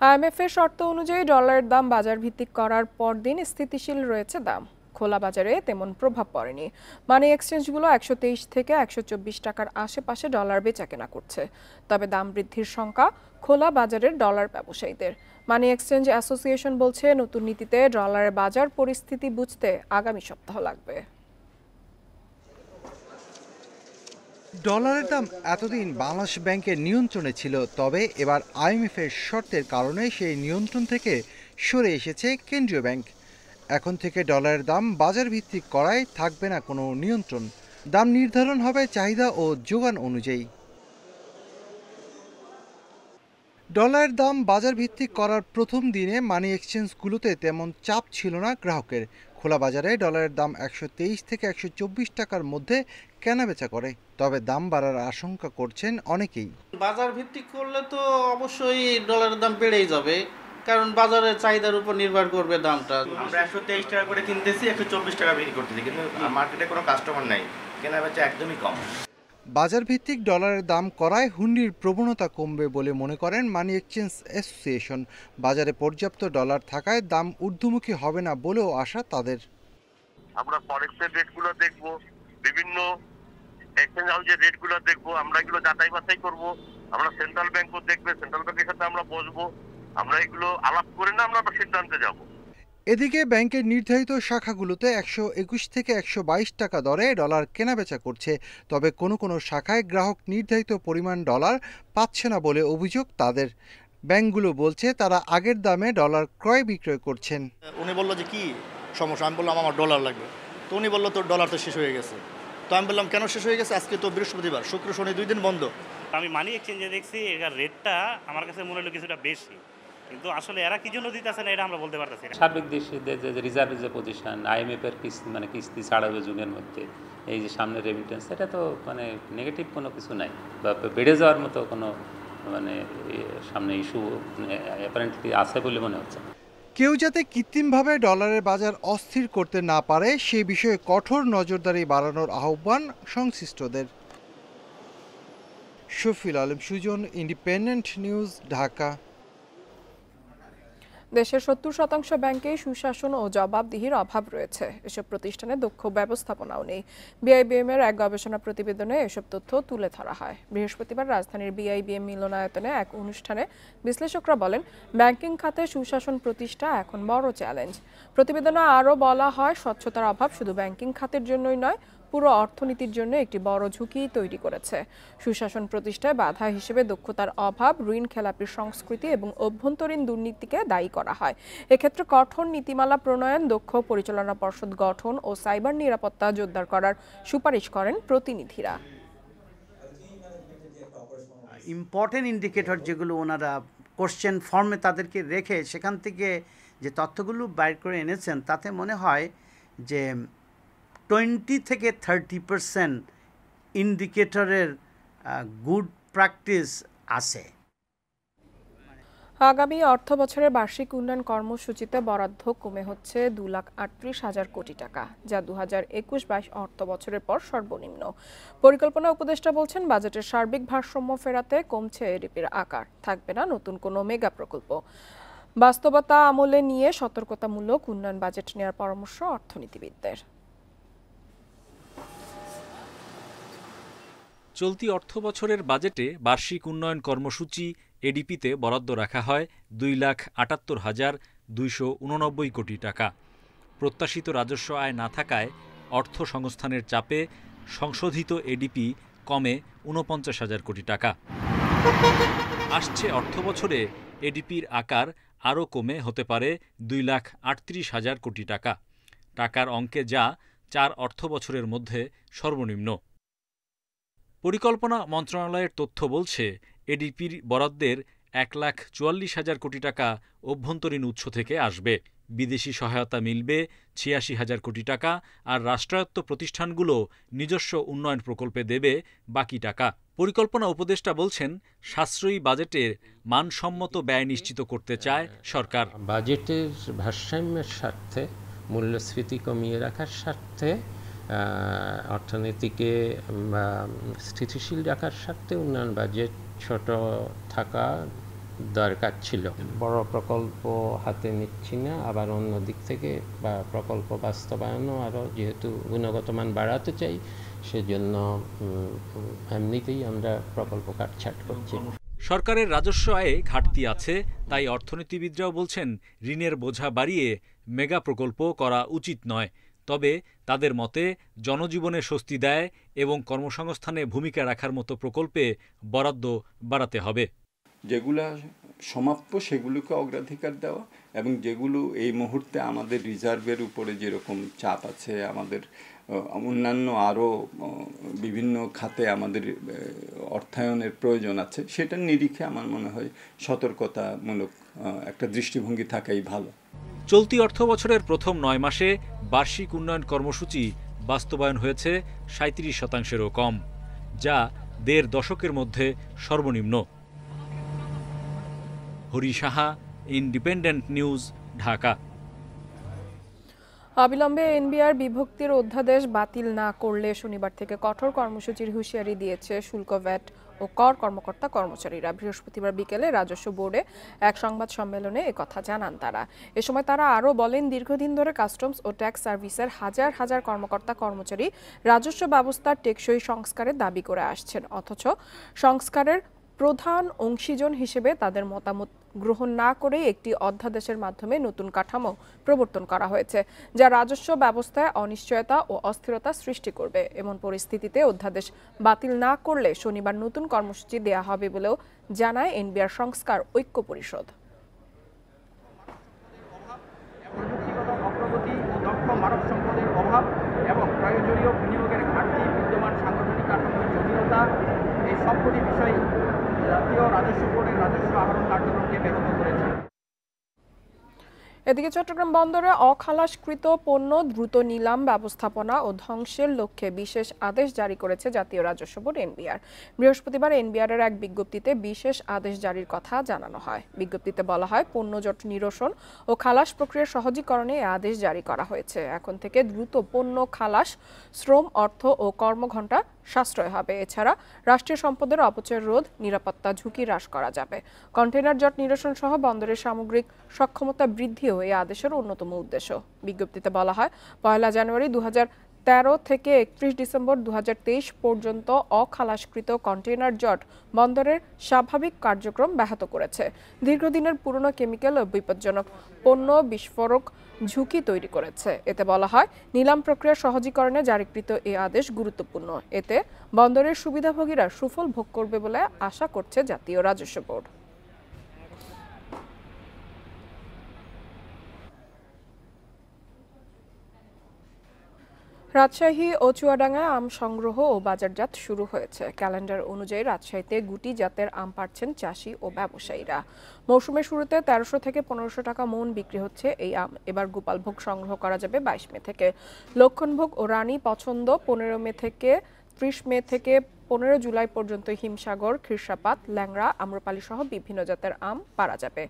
IMF এর শর্ত অনুযায়ী ডলারের দাম বাজার ভিত্তিক করার পরদিন স্থিতিশীল রয়েছে দাম। খোলা বাজারে তেমন প্রভাব পড়েনি। মানি এক্সচেঞ্জগুলো 123 থেকে 124 টাকার আশেপাশে ডলার বেচাকেনা করছে। তবে দাম বৃদ্ধির শঙ্কা খোলা বাজারের ডলার ব্যবসায়ীদের। মানি এক্সচেঞ্জ অ্যাসোসিয়েশন বলছে, নতুন নীতিতে ডলারের বাজার পরিস্থিতি বুঝতে আগামী সপ্তাহ লাগবে। ডলারের দাম এতদিন বাংলাদেশ ব্যাংকের নিয়ন্ত্রণে ছিল, তবে এবার আইএমএফ এর শর্তের কারণে সেই নিয়ন্ত্রণ থেকে সরে এসেছে কেন্দ্রীয় ব্যাংক। এখন থেকে ডলারের দাম বাজার ভিত্তিক করায় থাকবে না কোনো নিয়ন্ত্রণ। দাম নির্ধারণ হবে চাহিদা ও যোগান অনুযায়ী। ডলারের দাম বাজার ভিত্তিক করার প্রথম দিনে মানি এক্সচেঞ্জগুলোতে তেমন চাপ ছিল না গ্রাহকের। খোলা বাজারে ডলারের দাম 123 থেকে 124 টাকার মধ্যে কেনাবেচা করে, তবে দাম বাড়ার আশঙ্কা করছেন অনেকেই। বাজার ভিত্তিক করলে তো অবশ্যই ডলারের দাম বেড়েই যাবে, কারণ বাজারের চাহিদার উপর নির্ভর করবে দামটা। আমরা 123 টাকা করে কিনতেছি, 124 টাকা বিক্রি করতেছি, কিন্তু মার্কেটে কোনো কাস্টমার নাই, কেনাবেচা একদমই কম। বাজার ভিত্তিক ডলারের দাম করায় হুন্ডির প্রবণতা কমবে বলে মনে করেন মানি এক্সচেঞ্জ অ্যাসোসিয়েশন। বাজারে পর্যাপ্ত ডলার থাকায় দাম ঊর্ধ্বমুখী হবে না বলেও আশা তাদের। আমরা ফরেক্সের রেটগুলো দেখব, বিভিন্ন এক্সচেঞ্জ হাউসের রেটগুলো দেখব, আমরা এগুলো যাচাই বাছাই করব। আমরা সেন্ট্রাল ব্যাংকও দেখবে, সেন্ট্রাল ব্যাংকের সাথে আমরা বসবো, আমরা এগুলো আলাপ করে না আমরা সিদ্ধান্তে যাব। এদিকে ব্যাংকের নির্ধারিত শাখাগুলোতে 121 থেকে 122 টাকা দরে ডলার কেনাবেচা করছে, তবে কোনো কোনো শাখায় গ্রাহক নির্ধারিত পরিমাণ ডলার পাচ্ছে না বলে অভিযোগ তাদের। ব্যাংকগুলো বলছে তারা আগের দামে ডলার ক্রয় বিক্রয় করছেন। উনি বললো যে কি সমস্যা, আমি বললাম আমার ডলার লাগবে, তো উনি বললো তোর ডলার তো শেষ হয়ে গেছে। তো আমি বললাম কেন শেষ হয়ে গেছে, আজকে তো বৃহস্পতিবার, শুক্র শনি 2 দিন বন্ধ। আমি মানি এক্সচেঞ্জে দেখছি এর রেটটা আমার কাছে মনে হলো কিছুটা বেশি, কিন্তু আসলে এরা কি জন্য দিতেছে না এটা আমরা বলতে পারতেছি না। সার্বিক দেশে যে রিজার্ভের যে পজিশন, আইএমএফ এর কিস্তি ছাড়াবে যুগের মধ্যে, এই যে সামনে রেমিটেন্স, এটা তো নেগেটিভ কোনো কিছু নাই বা বেড়ে যাওয়ার মতো কোনো সামনে ইস্যু অ্যাপারেন্টলি আছে বলে মনে হচ্ছে। কেউ যাতে কৃত্রিমভাবে ডলারের বাজার অস্থির করতে না পারে সে বিষয়ে কঠোর নজরদারি বাড়ানোর আহ্বান সংশ্লিষ্টদের। Shafil Alam Sujan, Independent News, Dhaka. দেশের 70% ব্যাংকেই সুশাসন ও জবাবদিহির অভাব রয়েছে। এসব প্রতিষ্ঠানে দক্ষ ব্যবস্থাপনাও নেই। বিআইবিএম এর এক গবেষণা প্রতিবেদনে এসব তথ্য তুলে ধরা হয়। বৃহস্পতিবার রাজধানীর বিআইবিএম মিলনায়তনে এক অনুষ্ঠানে বিশ্লেষকরা বলেন, ব্যাংকিং খাতে সুশাসন প্রতিষ্ঠা এখন বড় চ্যালেঞ্জ। প্রতিবেদনে আরও বলা হয়, স্বচ্ছতার অভাব শুধু ব্যাংকিং খাতের জন্যই নয়, পুরো অর্থনীতির জন্য একটি বড় ঝুঁকি তৈরি করেছে। সুশাসন প্রতিষ্ঠায় বাধা হিসেবে দক্ষতার অভাব, ঋণ খেলাপির সংস্কৃতি এবং অভ্যন্তরীণ দুর্নীতিকে দায়ী করা হয়। এক্ষেত্রে কঠোর নীতিমালা প্রণয়ন, দক্ষ পরিচালনা পর্ষদ গঠন ও সাইবার নিরাপত্তা জোরদার করার সুপারিশ করেন প্রতিনিধিরা। ইম্পর্টেন্ট ইন্ডিকেটর যেগুলো ওনারা কোশ্চেন ফর্মে তাদেরকে রেখে সেখান থেকে যে তথ্যগুলো বাইর করে এনেছেন, তাতে মনে হয় যে 20 থেকে 30% ইন্ডিকেটরের গুড প্র্যাকটিস আছে। আগামী অর্থ বছরের বার্ষিক উন্নয়ন কর্মসূচিতে বরাদ্দ কমে হচ্ছে 2,38,000 কোটি টাকা, যা 2021-22 অর্থ বছরের পর সর্বনিম্ন। পরিকল্পনা উপদেষ্টা বলছেন, বাজেটের সার্বিক ভারসাম্য ফেরাতে কমছে এডিপির আকার, থাকবে না নতুন কোনো মেগা প্রকল্প। বাস্তবতা আমলে নিয়ে সতর্কতামূলক উন্নয়ন বাজেট নেওয়ার পরামর্শ অর্থনীতিবিদদের। চলতি অর্থ বছরের বাজেটে বার্ষিক উন্নয়ন কর্মসূচি এডিপিতে বরাদ্দ রাখা হয় 2,78,289 কোটি টাকা। প্রত্যাশিত রাজস্ব আয় না থাকায় অর্থ সংস্থানের চাপে সংশোধিত এডিপি কমে 49,000 কোটি টাকা। আসছে অর্থ বছরে এডিপির আকার আরও কমে হতে পারে 2,38,000 কোটি টাকা। টাকার অঙ্কে যা 4 অর্থ বছরের মধ্যে সর্বনিম্ন। পরিকল্পনা মন্ত্রণালয়ের তথ্য বলছে, এডিপির বরাদ্দের 1,44,000 কোটি টাকা অভ্যন্তরীণ উৎস থেকে আসবে। বিদেশি সহায়তা মিলবে 86,000 কোটি টাকা, আর রাষ্ট্রায়ত্ত প্রতিষ্ঠানগুলো নিজস্ব উন্নয়ন প্রকল্পে দেবে বাকি টাকা। পরিকল্পনা উপদেষ্টা বলছেন, সাশ্রয়ী বাজেটের মানসম্মত ব্যয় নিশ্চিত করতে চায় সরকার। বাজেটের ভারসাম্যের স্বার্থে, মূল্যস্ফীতি কমিয়ে রাখার স্বার্থে, অর্থনীতিকে স্থিতিশীল রাখার স্বার্থে উন্নয়ন বাজেট ছোট থাকা দরকার ছিল। বড় প্রকল্প হাতে নিচ্ছি না, আবার অন্য দিক থেকে বা প্রকল্প বাস্তবায়নও আরও যেহেতু গুণগত মান বাড়াতে চাই, সেজন্য এমনিতেই আমরা প্রকল্প কাটছাট করছি। সরকারের রাজস্ব আয়ে ঘাটতি আছে, তাই অর্থনীতিবিদরাও বলছেন ঋণের বোঝা বাড়িয়ে মেগা প্রকল্প করা উচিত নয়। তবে তাদের মতে জনজীবনে স্বস্তি দেয় এবং কর্মসংস্থানে ভূমিকা রাখার মতো প্রকল্পে বরাদ্দ বাড়াতে হবে। যেগুলো সমাপ্য সেগুলোকে অগ্রাধিকার দেওয়া, এবং যেগুলো এই মুহূর্তে আমাদের রিজার্ভের উপরে যেরকম চাপ আছে, আমাদের অন্যান্য আরও বিভিন্ন খাতে আমাদের অর্থায়নের প্রয়োজন আছে, সেটার নিরিখে আমার মনে হয় সতর্কতামূলক একটা দৃষ্টিভঙ্গি থাকাই ভালো। চলতি অর্থবছরের প্রথম 9 মাসে বার্ষিক উন্নয়ন কর্মসূচি বাস্তবায়ন হয়েছে 37%-এরও কম, যা 1.5 দশকের মধ্যে সর্বনিম্ন। Hari Saha, independent News, Dhaka. অবিলম্বে এনবিআর বিভক্তির অধ্যাদেশ বাতিল না করলে শনিবার থেকে কঠোর কর্মসূচির হুঁশিয়ারি দিয়েছে শুল্ক, ভ্যাট ও কর কর্মকর্তা কর্মচারীরা। বৃহস্পতিবার বিকেলে রাজস্ব বোর্ডে এক সংবাদ সম্মেলনে একথা জানান তারা। এ সময় তারা আরও বলেন, দীর্ঘদিন ধরে কাস্টমস ও ট্যাক্স সার্ভিসের হাজার হাজার কর্মকর্তা কর্মচারী রাজস্ব ব্যবস্থার টেকসই সংস্কারের দাবি করে আসছেন, অথচ সংস্কারের প্রধান অংশীজন হিসেবে তাদের মতামত গ্রহণ না করে একটি অধ্যাদেশের মাধ্যমে নতুন কাঠামো প্রবর্তন করা হয়েছে, যা রাজস্ব ব্যবস্থায় অনিশ্চয়তা ও অস্থিরতা সৃষ্টি করবে। এমন পরিস্থিতিতে অধ্যাদেশ বাতিল না করলে শনিবার নতুন কর্মসূচি দেয়া হবে বলেও জানায় এনবিআর সংস্কার ঐক্য পরিষদ। অগ্রগতি ও দক্ষ মানব সম্পদের অভাব এবং প্রয়োজনীয় বিনিয়োগের ঘাটতি, বিদ্যমান সাংগঠনিক কাঠামোর জটিলতা, এই সবকটি বিষয় জাতীয় রাজস্ব বোর্ডের রাজস্ব আহরণ কার্যক্রমকে ব্যাহত করেছে। এদিকে চট্টগ্রাম বন্দরে অখালাসকৃত পণ্য দ্রুত নিলাম, ব্যবস্থাপনা ও ধ্বংসের লক্ষ্যে বিশেষ আদেশ জারি করেছে জাতীয় রাজস্ব বোর্ড এনবিআর। বৃহস্পতিবার এনবিআরের এক বিজ্ঞপ্তিতে বিশেষ আদেশ জারির কথা জানানো হয়। বিজ্ঞপ্তিতে বলা হয়, পণ্য জট নিরসন ও খালাস প্রক্রিয়ার সহজীকরণে এই আদেশ জারি করা হয়েছে। এখন থেকে দ্রুত পণ্য খালাস, শ্রম, অর্থ ও কর্মঘণ্টা সাশ্রয় হবে। এছাড়া রাষ্ট্রীয় সম্পদের অপচয় রোধ, নিরাপত্তা ঝুঁকি হ্রাস করা যাবে। কন্টেইনার জট নিরসন সহ বন্দরের সামগ্রিক সক্ষমতা বৃদ্ধিও এই আদেশের অন্যতম উদ্দেশ্য। বিজ্ঞপ্তিতে বলা হয়, 1 জানুয়ারি 2013 থেকে 31 ডিসেম্বর 2023 পর্যন্ত অখালাসকৃত কন্টেইনার জট বন্দরের স্বাভাবিক কার্যক্রম ব্যাহত করেছে। দীর্ঘদিনের পুরনো কেমিক্যাল ও বিপজ্জনক পণ্য বিস্ফোরক ঝুঁকি তৈরি করেছে। এতে বলা হয়, নিলাম প্রক্রিয়া সহজীকরণে জারিকৃত এই আদেশ গুরুত্বপূর্ণ। এতে বন্দরের সুবিধাভোগীরা সুফল ভোগ করবে বলে আশা করছে জাতীয় রাজস্ব বোর্ড। রাজশাহী ও চুয়াডাঙ্গায় আম সংগ্রহ ও বাজারজাত শুরু হয়েছে। ক্যালেন্ডার অনুযায়ী রাজশাহীতে গুটি জাতের আম পাচ্ছেন চাষি ও ব্যবসায়ীরা। মৌসুমের শুরুতে 1300 থেকে 1500 টাকা মন বিক্রি হচ্ছে এই আম। এবার গোপালভোগ সংগ্রহ করা যাবে 22 মে থেকে। লক্ষণভোগ ও রানী পছন্দ 15 মে থেকে 30 মে থেকে 15 জুলাই পর্যন্ত হিমসাগর, খিরসাপাত, ল্যাংড়া, আম্রপালি সহ বিভিন্ন জাতের আম পাওয়া যাবে।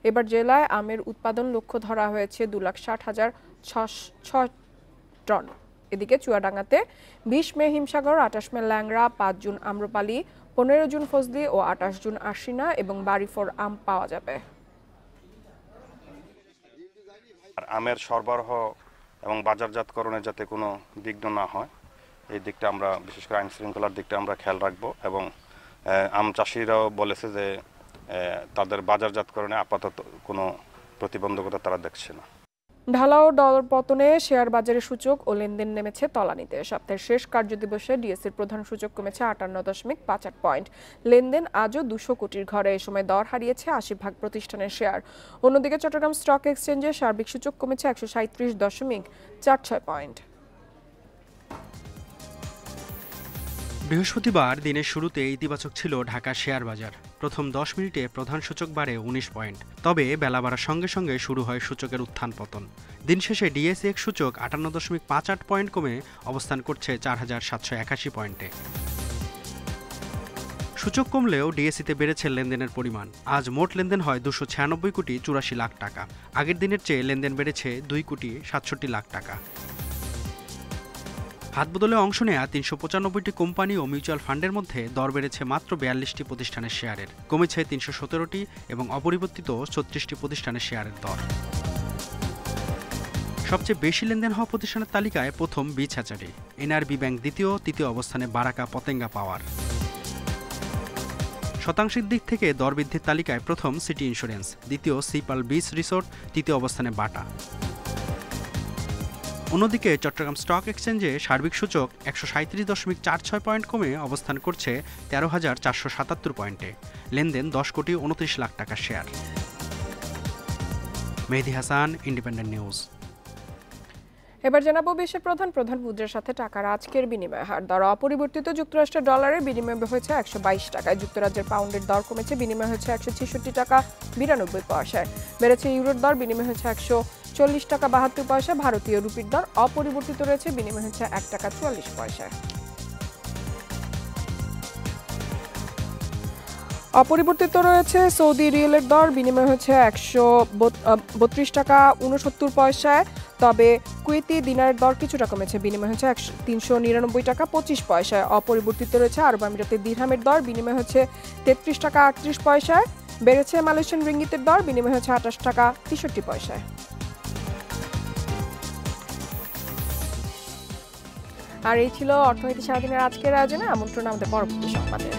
এবার জেলায় আমের উৎপাদন লক্ষ্য ধরা হয়েছে 2,60,606 টন। এদিকে চুয়াডাঙ্গাতে 20 মে হিমসাগর, 28 মে ল্যাংড়া, 5 জুন আম্রপালি, 15 জুন ফজলি ও 28 জুন আশিনা এবং বাড়িফোর আম পাওয়া যাবে। আমের সরবরাহ এবং বাজারজাতকরণে যাতে কোনো বিঘ্ন না হয়, এই দিকটা আমরা বিশেষ করে আইন শৃঙ্খলার দিকটা আমরা খেয়াল রাখবো। এবং আম চাষিরাও বলেছে যে তাদের বাজারজাতকরণে আপাতত কোনো প্রতিবন্ধকতা তারা দেখছে না। ঢালাও দরপতনে শেয়ার বাজারে সূচক ও লেনদেন নেমেছে তলানিতে। সপ্তাহের শেষ কার্যদিবসে ডিএসসির প্রধান সূচক কমেছে 58.58 পয়েন্ট। লেনদেন আজও 200 কোটির ঘরে। এ সময় দর হারিয়েছে 80 প্রতিষ্ঠানের শেয়ার। অন্যদিকে চট্টগ্রাম স্টক এক্সচেঞ্জে সার্বিক সূচক কমেছে 137.46 পয়েন্ট। বৃহস্পতিবার দিনের শুরুতে ইতিবাচক ছিল ঢাকা শেয়ার বাজার। প্রথম 10 মিনিটে প্রধান সূচক বাড়ে 19 পয়েন্ট। তবে বেলা বাড়ার সঙ্গে সঙ্গে শুরু হয় সূচকের উত্থান পতন। দিন শেষে ডিএসইএক্স সূচক 58.58 পয়েন্ট কমে অবস্থান করছে 4781 পয়েন্টে। সূচক কমলেও ডিএসইতে বেড়েছে লেনদেনের পরিমাণ। আজ মোট লেনদেন হয় 296 কোটি 84 লাখ টাকা। আগের দিনের চেয়ে লেনদেন বেড়েছে 2 কোটি 67 লাখ টাকা। হাতবদলে অংশ নেয়া ৩৯৫টি কোম্পানি ও মিউচুয়াল ফান্ডের মধ্যে দর বেড়েছে মাত্র ৪২টি প্রতিষ্ঠানের শেয়ারের, কমেছে ৩১৭টি এবং অপরিবর্তিত ৩৬টি প্রতিষ্ঠানের শেয়ারের দর। সবচেয়ে বেশি লেনদেন হওয়া প্রতিষ্ঠানের তালিকায় প্রথম বিচ হ্যাচারি, এনআরবি ব্যাংক দ্বিতীয়, তৃতীয় অবস্থানে বারাকা পতেঙ্গা পাওয়ার। শতাংশের দিক থেকে দর বৃদ্ধির তালিকায় প্রথম সিটি ইন্স্যুরেন্স, দ্বিতীয় সিপাল বিচ রিসোর্ট, তৃতীয় অবস্থানে বাটা। অন্যদিকে চট্টগ্রাম স্টক এক্সচেঞ্জে সার্বিক সূচক ১৩৭.৪৬ পয়েন্ট কমে অবস্থান করছে ১৩,৪৭৭ পয়েন্টে। লেনদেন ১০ কোটি ২৯ লাখ টাকার শেয়ার। মেহেদী হাসান, ইন্ডিপেন্ডেন্ট নিউজ। এবার জানাবো বিশ্বের প্রধান মুদ্রার সাথে টাকার আজকের বিনিময় হার। দর অপরিবর্তিত যুক্তরাষ্ট্রের ডলারের বিনিময় হয়েছে ১২২ টাকায়, যুক্তরাজ্যের পাউন্ডের দর কমেছে, বিনিময় হয়েছে ১৬৬ টাকা ৯২ পয়সায়। বেড়েছে ইউরোর দর, বিনিময় হয়েছে ১৪০ টাকা ৭২ পয়সা। ভারতীয় রুপির দর অপরিবর্তিত রয়েছে, বিনিময় হয়েছে ১ টাকা ৪৪ পয়সায়। অপরিবর্তিত রয়েছে সৌদি রিয়েলের দর, বিনিময় হচ্ছে ১৩২ টাকা ৬৯ পয়সায়। তবে কুয়েতি দিনারের দর কিছুটা কমেছে, বিনিময় হচ্ছে ৩৯৯ টাকা ২৫ পয়সায়। অপরিবর্তিত রয়েছে আরব আমিরাতের দিরহামের দর, বিনিময় হচ্ছে ৩৩ টাকা ৩৮ পয়সায়। বেড়েছে মালয়েশিয়ান রিঙ্গিতের দর, বিনিময় হচ্ছে ২৮ টাকা ৬৩ পয়সায়। আর এই ছিল অর্থনীতি সারাদিনের আজকের আয়োজনে। আমন্ত্রণ আমাদের পরবর্তী সংবাদে।